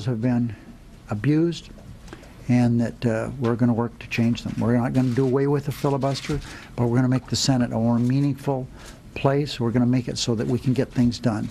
have been abused, and that we're going to work to change them. We're not going to do away with the filibuster, but we're going to make the Senate a more meaningful place. We're going to make it so that we can get things done.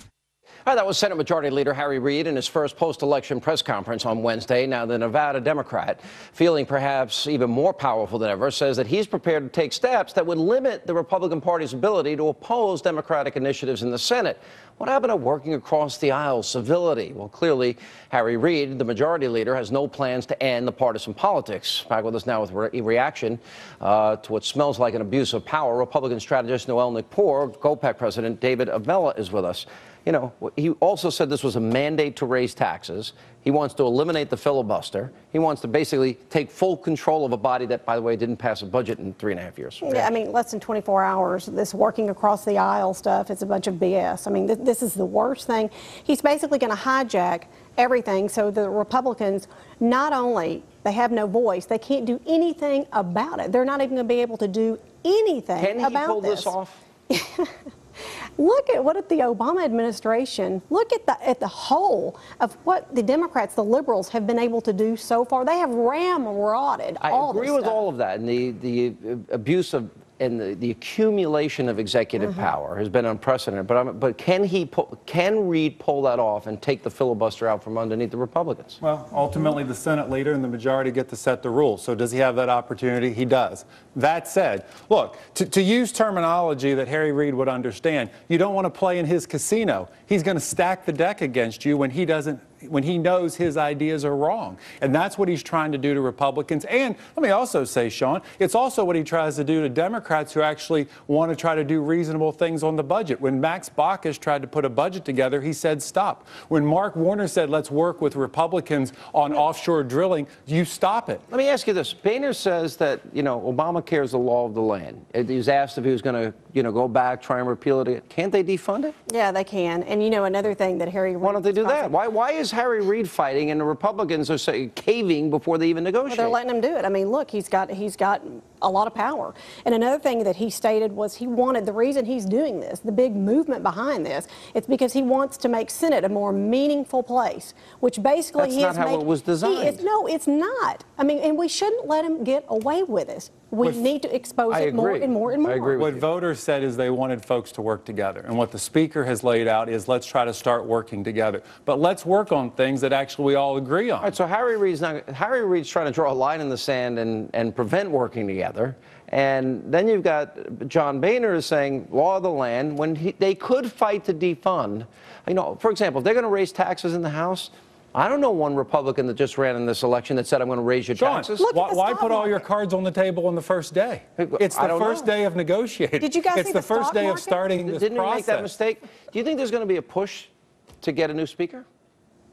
All right, that was Senate Majority Leader Harry Reid in his first post-election press conference on Wednesday. Now, the Nevada Democrat, feeling perhaps even more powerful than ever, says that he's prepared to take steps that would limit the Republican Party's ability to oppose Democratic initiatives in the Senate. What happened to working across the aisle, civility? Well, clearly, Harry Reid, the Majority Leader, has no plans to end the partisan politics. Back with us now with a reaction to what smells like an abuse of power. Republican strategist Noel Nikpour, GOPAC President David Avella is with us. You know, he also said this was a mandate to raise taxes. He wants to eliminate the filibuster. He wants to basically take full control of a body that, by the way, didn't pass a budget in 3.5 years. Yeah, I mean, less than 24 hours. This working across the aisle stuff, it's a bunch of BS. I mean, this is the worst thing. He's basically going to hijack everything so the Republicans, not only they have no voice, they can't do anything about it. They're not even going to be able to do anything about this. Can he pull this off? Look at the Obama administration. Look at the whole of what the Democrats, the liberals, have been able to do so far. They have ramrodded all this stuff. I agree with all of that, and the abuse of and the accumulation of executive power has been unprecedented. But can Reid pull that off and take the filibuster out from underneath the Republicans? Well, ultimately, the Senate leader and the majority get to set the rules. So does he have that opportunity? He does. That said, look, to use terminology that Harry Reid would understand, you don't want to play in his casino. He's going to stack the deck against you when he knows his ideas are wrong. And that's what he's trying to do to Republicans. And let me also say, Sean, it's also what he tries to do to Democrats who actually want to try to do reasonable things on the budget. When Max Baucus tried to put a budget together, he said stop. When Mark Warner said let's work with Republicans on offshore drilling, you stop it. Let me ask you this. Boehner says that, you know, Obamacare is the law of the land. He was asked if he was going to, you know, go back, try and repeal it. Can't they defund it? Yeah, they can. And, you know, another thing that Harry Reid... Why don't they do that? Why is Harry Reid fighting and the Republicans are caving before they even negotiate? Well, they're letting him do it. I mean, look, he's got a lot of power. And another thing that he stated was he wanted, the reason he's doing this, the big movement behind this, it's because he wants to make Senate a more meaningful place, which basically That's not how it was designed. No, it's not. I mean, and we shouldn't let him get away with this. We need to expose it more and more and more. I agree with What you. voters said is they wanted folks to work together. And what the Speaker has laid out is let's try to start working together. But let's work on things that actually we all agree on. All right, so Harry Reid's trying to draw a line in the sand and prevent working together. And then you've got John Boehner is saying law of the land when they could fight to defund. You know, for example, if they're going to raise taxes in the House, I don't know one Republican that just ran in this election that said, I'm going to raise your taxes. Why put all your cards on the table on the first day? It's the first day of negotiating. Did you guys It's see the first day of starting this process. Didn't he make that mistake? Do you think there's going to be a push to get a new speaker?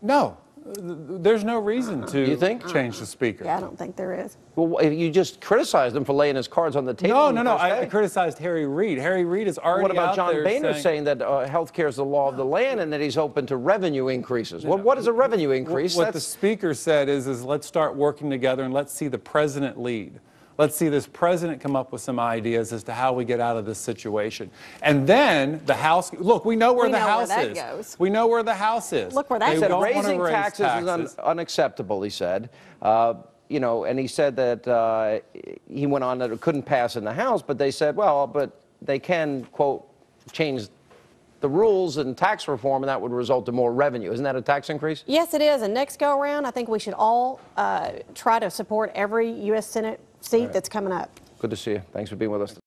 No. There's no reason to change the Speaker. Yeah, I don't think there is. Well, you just criticized him for laying his cards on the table. No. I criticized Harry Reid. Harry Reid is already What about out John there Boehner saying that health care is the law of the land and that he's open to revenue increases? Well, what is a revenue increase? What the Speaker said is let's start working together and let's see the president lead. Let's see this president come up with some ideas as to how we get out of this situation. And then the House, look, we know where the House is. Goes. We know where the House is. Look where that goes. goes. Raising taxes is unacceptable, he said. You know, and he said that he went on that it couldn't pass in the House, but they said, well, but they can, quote, change the rules and tax reform, and that would result in more revenue. Isn't that a tax increase? Yes, it is. And next go around, I think we should all try to support every U.S. Senate seat that's coming up. Good to see you. Thanks for being with us.